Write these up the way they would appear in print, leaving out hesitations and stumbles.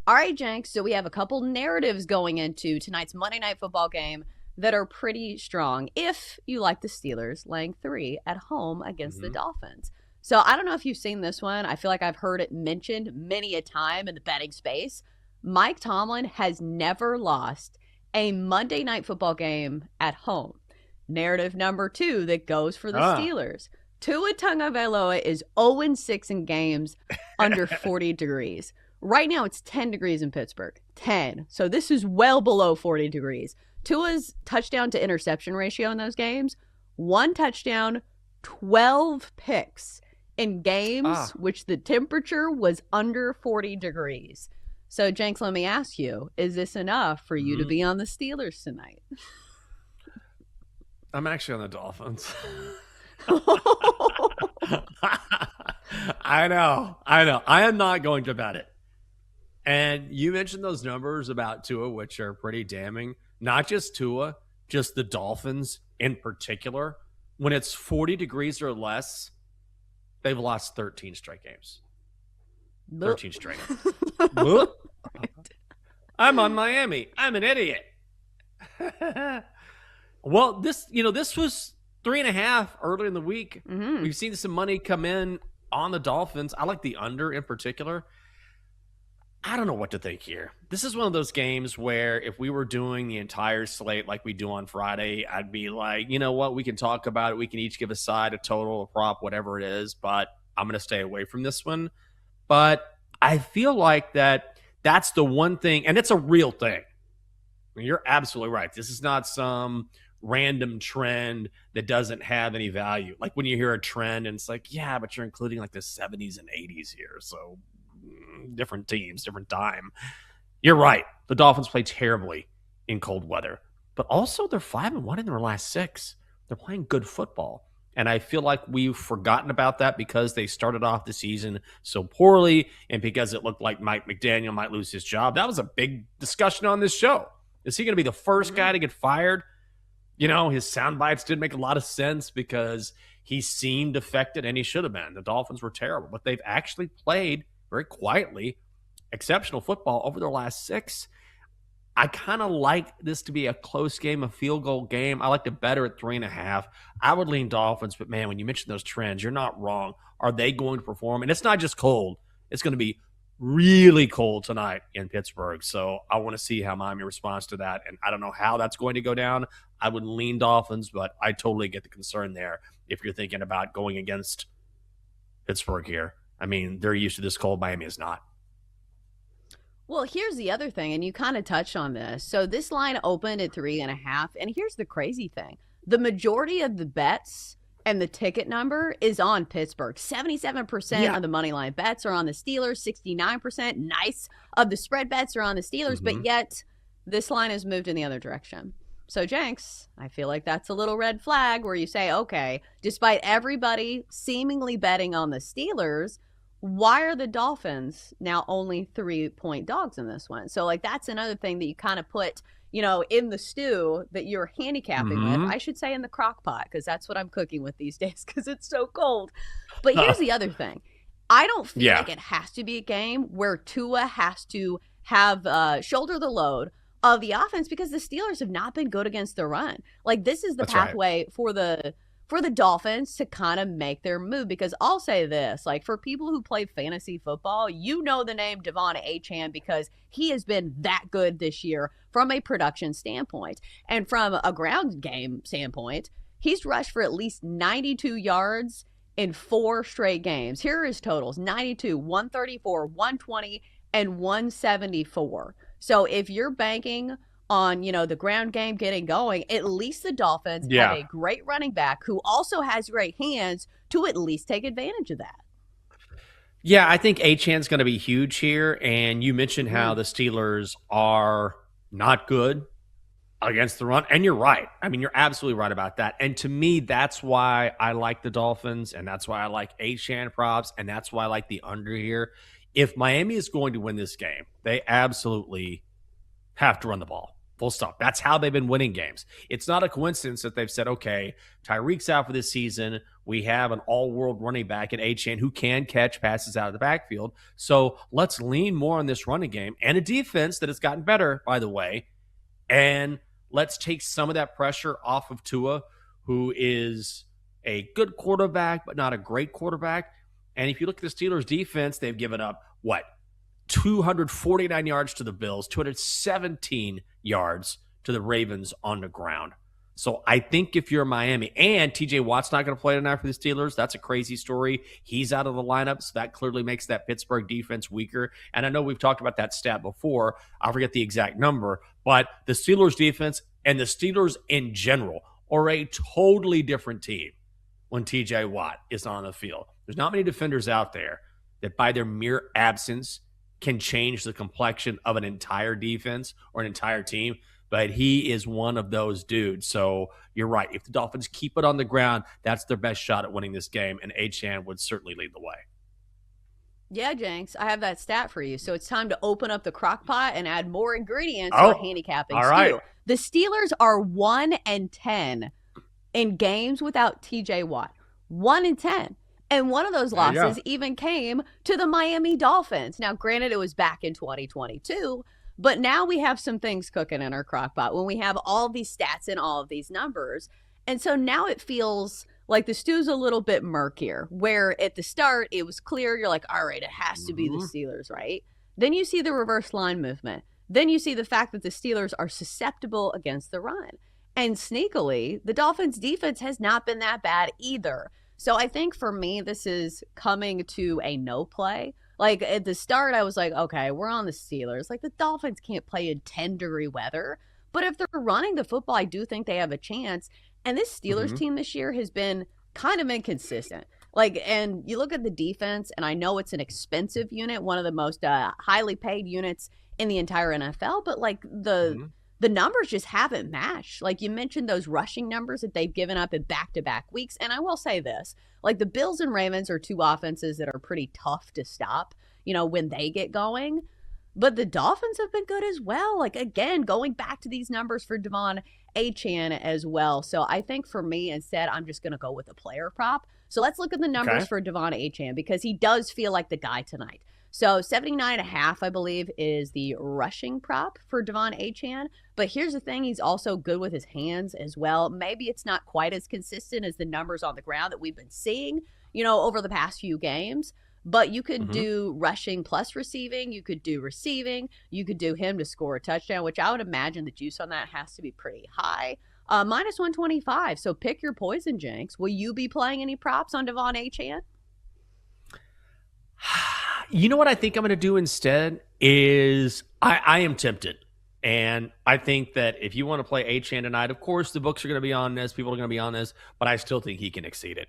All right, Jenks. So we have a couple narratives going into tonight's Monday Night Football game that are pretty strong if you like the Steelers laying 3 at home against the Dolphins. So I don't know if you've seen this one. I feel like I've heard it mentioned many a time in the betting space. Mike Tomlin has never lost a Monday Night Football game at home. Narrative number 2 that goes for the Steelers. Tua Tagovailoa is 0-6 in games under 40 degrees. Right now, it's 10 degrees in Pittsburgh. 10. So this is well below 40 degrees. Tua's touchdown to interception ratio in those games, 1 touchdown, 12 picks in games which the temperature was under 40 degrees. So, Jenks, let me ask you, is this enough for you to be on the Steelers tonight? I'm actually on the Dolphins. I know. I am not going to bet it. And you mentioned those numbers about Tua, which are pretty damning. Not just Tua, just the Dolphins in particular. When it's 40 degrees or less, they've lost 13 straight games. 13 straight. I'm on Miami. I'm an idiot. Well, this was 3.5 earlier in the week. We've seen some money come in on the Dolphins. I like the under in particular. I don't know what to think here. This is one of those games where if we were doing the entire slate like we do on Friday, I'd be like, you know what? We can talk about it. We can each give a side, a total, a prop, whatever it is. But I'm going to stay away from this one. But I feel like that's the one thing, and it's a real thing. I mean, you're absolutely right. This is not some random trend that doesn't have any value. Like when you hear a trend and it's like, yeah, but you're including like the 70s and 80s here. So different teams, different time. You're right. The Dolphins play terribly in cold weather, but also they're 5-1 in their last 6. They're playing good football. And I feel like we've forgotten about that because they started off the season so poorly and because it looked like Mike McDaniel might lose his job. That was a big discussion on this show. Is he going to be the first guy to get fired? You know, his sound bites did make a lot of sense because he seemed affected, and he should have been. The Dolphins were terrible, but they've actually played very quietly exceptional football over their last 6. I kind of like this to be a close game, a field goal game. I like to better at 3.5. I would lean Dolphins, but man, when you mention those trends, you're not wrong. Are they going to perform? And it's not just cold. It's going to be really cold tonight in Pittsburgh. So I want to see how Miami responds to that. And I don't know how that's going to go down. I would lean Dolphins, but I totally get the concern there if you're thinking about going against Pittsburgh here. I mean, they're used to this cold. Miami is not. Well, here's the other thing, and you kind of touched on this. So this line opened at 3.5, and here's the crazy thing. The majority of the bets and the ticket number is on Pittsburgh. 77% of the money line bets are on the Steelers, 69% nice of the spread bets are on the Steelers, but yet this line has moved in the other direction. So, Jenks, I feel like that's a little red flag where you say, okay, despite everybody seemingly betting on the Steelers, why are the Dolphins now only 3-point dogs in this one? So, like, that's another thing that you kind of put, you know, in the stew that you're handicapping with. I should say in the crock pot, because that's what I'm cooking with these days because it's so cold. But here's the other thing. I don't feel like it has to be a game where Tua has to have shoulder the load of the offense because the Steelers have not been good against the run. Like, this is the pathway for the Dolphins to kind of make their move, because I'll say this, like, for people who play fantasy football, you know the name Devon Achane because he has been that good this year from a production standpoint. And from a ground game standpoint, he's rushed for at least 92 yards in 4 straight games. Here are his totals: 92, 134, 120, and 174. So if you're banking on, you know, the ground game getting going, at least the Dolphins have a great running back who also has great hands to at least take advantage of that. Yeah, I think Achane's going to be huge here. And you mentioned how the Steelers are not good against the run. And you're right. I mean, you're absolutely right about that. And to me, that's why I like the Dolphins, and that's why I like Achane props, and that's why I like the under here. If Miami is going to win this game, they absolutely have to run the ball. Full stop. That's how they've been winning games. It's not a coincidence that they've said, okay, Tyreek's out for this season. We have an all-world running back in Achane who can catch passes out of the backfield. So let's lean more on this running game and a defense that has gotten better, by the way. And let's take some of that pressure off of Tua, who is a good quarterback, but not a great quarterback. And if you look at the Steelers' defense, they've given up, 249 yards to the Bills, 217 yards to the Ravens on the ground. So I think if you're Miami, and TJ Watt's not going to play tonight for the Steelers, that's a crazy story. He's out of the lineup, so that clearly makes that Pittsburgh defense weaker. And I know we've talked about that stat before. I forget the exact number, but the Steelers defense and the Steelers in general are a totally different team when TJ Watt is on the field. There's not many defenders out there that by their mere absence can change the complexion of an entire defense or an entire team, but he is one of those dudes. So you're right. If the Dolphins keep it on the ground, that's their best shot at winning this game, and Achane would certainly lead the way. Yeah, Jenks, I have that stat for you. So it's time to open up the crock pot and add more ingredients to our handicapping all right. stew. The Steelers are 1-10 in games without TJ Watt. 1-10. And one of those losses even came to the Miami Dolphins. Now, granted, it was back in 2022, but now we have some things cooking in our crock pot when we have all these stats and all of these numbers. And so now it feels like the stew's a little bit murkier, where at the start it was clear. You're like, all right, it has to be the Steelers, right? Then you see the reverse line movement. Then you see the fact that the Steelers are susceptible against the run. And sneakily, the Dolphins defense has not been that bad either. So I think for me, this is coming to a no play. Like at the start, I was like, okay, we're on the Steelers. Like the Dolphins can't play in 10-degree weather. But if they're running the football, I do think they have a chance. And this Steelers team this year has been kind of inconsistent. Like, and you look at the defense, and I know it's an expensive unit, one of the most highly paid units in the entire NFL. But like the numbers just haven't matched. Like you mentioned those rushing numbers that they've given up in back-to-back weeks. And I will say this, like the Bills and Ravens are two offenses that are pretty tough to stop, when they get going. But the Dolphins have been good as well. Like, again, going back to these numbers for Devon Achane as well. So I think for me, instead, I'm just going to go with a player prop. So let's look at the numbers for Devon Achane because he does feel like the guy tonight. So 79.5, I believe, is the rushing prop for Devon Achane. But here's the thing. He's also good with his hands as well. Maybe it's not quite as consistent as the numbers on the ground that we've been seeing, over the past few games. But you could do rushing plus receiving. You could do receiving. You could do him to score a touchdown, which I would imagine the juice on that has to be pretty high. Minus 125. So pick your poison, Jenks. Will you be playing any props on Devon Achane? You know what I think I'm going to do instead is I am tempted. And I think that if you want to play Achane tonight, of course, the books are going to be on this. People are going to be on this. But I still think he can exceed it.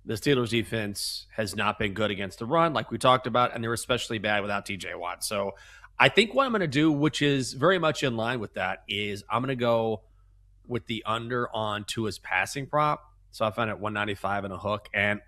The Steelers defense has not been good against the run, like we talked about, and they're especially bad without TJ Watt. So I think what I'm going to do, which is very much in line with that, is I'm going to go with the under on Tua's passing prop. So I found it 195 and a hook. And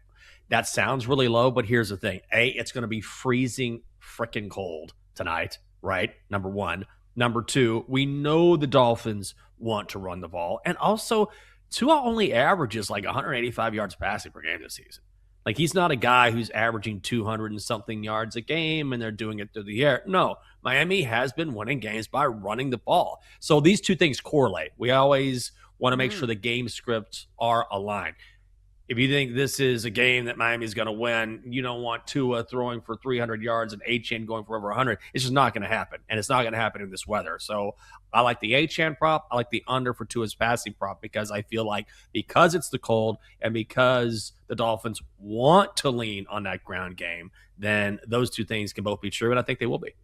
that sounds really low, but here's the thing. A, it's going to be freezing freaking cold tonight, right? Number one. Number two, we know the Dolphins want to run the ball. And also, Tua only averages like 185 yards passing per game this season. Like, he's not a guy who's averaging 200 and something yards a game and they're doing it through the air. No, Miami has been winning games by running the ball. So these two things correlate. We always want to make sure the game scripts are aligned. If you think this is a game that Miami's going to win, you don't want Tua throwing for 300 yards and Achane going for over 100. It's just not going to happen, and it's not going to happen in this weather. So I like the Achane prop. I like the under for Tua's passing prop because I feel like because it's the cold and because the Dolphins want to lean on that ground game, then those two things can both be true, and I think they will be.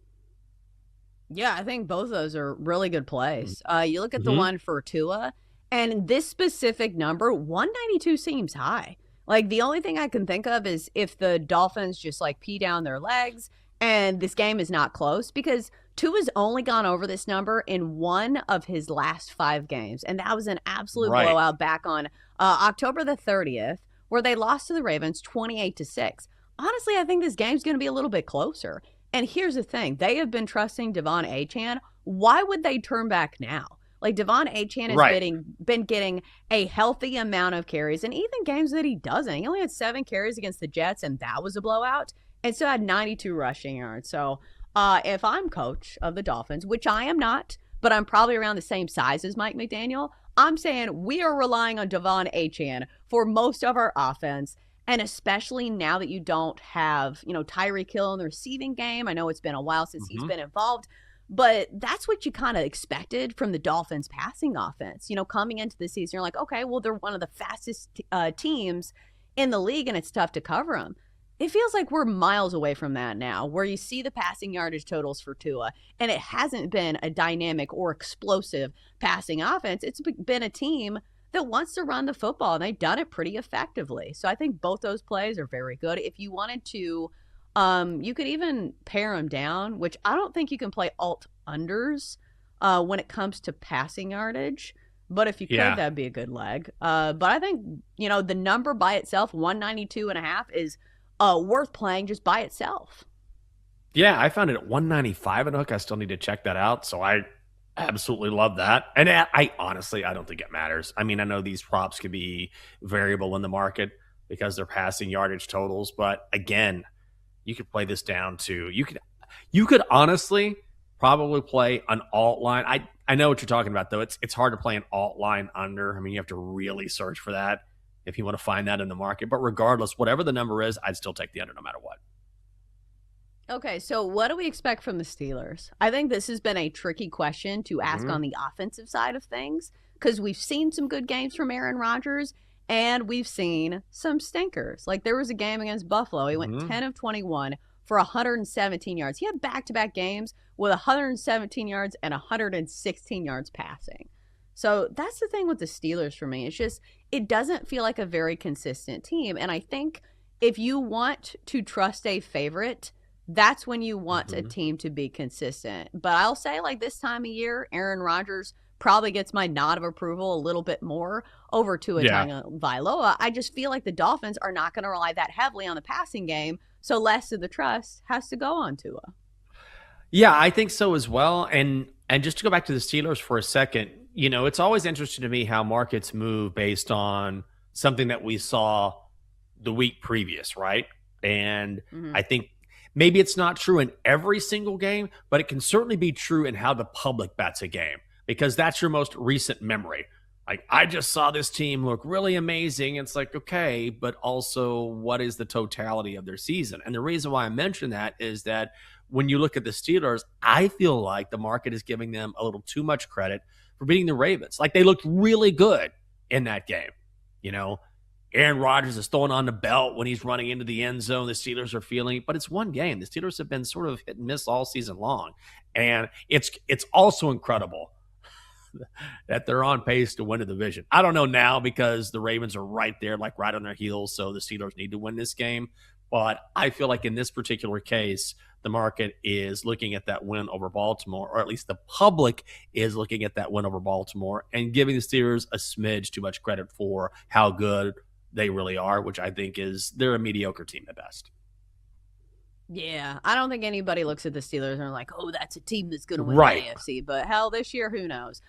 Yeah, I think both of those are really good plays. You look at the one for Tua, and this specific number, 192 seems high. Like, the only thing I can think of is if the Dolphins just, like, pee down their legs and this game is not close, because Tua's only gone over this number in one of his last 5 games, and that was an absolute blowout back on October the 30th, where they lost to the Ravens 28-6. Honestly, I think this game's going to be a little bit closer. And here's the thing. They have been trusting Devon Achane. Why would they turn back now? Like, Devon Achane has been getting a healthy amount of carries, and even games that he doesn't. He only had 7 carries against the Jets, and that was a blowout, and still had 92 rushing yards. So if I'm coach of the Dolphins, which I am not, but I'm probably around the same size as Mike McDaniel, I'm saying we are relying on Devon Achane for most of our offense. And especially now that you don't have, Tyreek Hill in the receiving game. I know it's been a while since he's been involved, but that's what you kind of expected from the Dolphins passing offense. Coming into the season, you're like, okay, well, they're one of the fastest teams in the league, and it's tough to cover them. It feels like we're miles away from that now, where you see the passing yardage totals for Tua, and it hasn't been a dynamic or explosive passing offense. It's been a team that wants to run the football, and they've done it pretty effectively. So I think both those plays are very good. If you wanted to, you could even pare them down, which I don't think you can play alt unders when it comes to passing yardage. But if you could, that'd be a good leg. But I think, the number by itself, 192.5, is worth playing just by itself. Yeah, I found it at 195 and hook. I still need to check that out. So I absolutely love that. And I honestly, I don't think it matters. I mean, I know these props could be variable in the market because they're passing yardage totals. But again, you could play this down to, you could honestly probably play an alt line. I know what you're talking about, though. It's hard to play an alt line under. I mean, you have to really search for that if you want to find that in the market. But regardless, whatever the number is, I'd still take the under no matter what. Okay, so what do we expect from the Steelers? I think this has been a tricky question to ask on the offensive side of things, because we've seen some good games from Aaron Rodgers, and we've seen some stinkers. Like, there was a game against Buffalo. He went 10 of 21 for 117 yards. He had back-to-back games with 117 yards and 116 yards passing. So that's the thing with the Steelers for me. It's just, it doesn't feel like a very consistent team. And I think if you want to trust a favorite, that's when you want a team to be consistent. But I'll say, like, this time of year, Aaron Rodgers probably gets my nod of approval a little bit more over Tua Tagovailoa. I just feel like the Dolphins are not going to rely that heavily on the passing game, so less of the trust has to go on Tua. Yeah, I think so as well. And just to go back to the Steelers for a second, it's always interesting to me how markets move based on something that we saw the week previous, right? And I think maybe it's not true in every single game, but it can certainly be true in how the public bets a game, because that's your most recent memory. Like, I just saw this team look really amazing. It's like, okay, but also what is the totality of their season? And the reason why I mention that is that when you look at the Steelers, I feel like the market is giving them a little too much credit for beating the Ravens. Like, they looked really good in that game. Aaron Rodgers is throwing on the belt when he's running into the end zone. The Steelers are feeling it, but it's one game. The Steelers have been sort of hit and miss all season long. And it's also incredible that they're on pace to win the division. I don't know now because the Ravens are right there, like right on their heels, so the Steelers need to win this game. But I feel like in this particular case, the market is looking at that win over Baltimore, or at least the public is looking at that win over Baltimore and giving the Steelers a smidge too much credit for how good they really are, which I think is they're a mediocre team at best. Yeah, I don't think anybody looks at the Steelers and are like, oh, that's a team that's going to win the AFC. But hell, this year, who knows?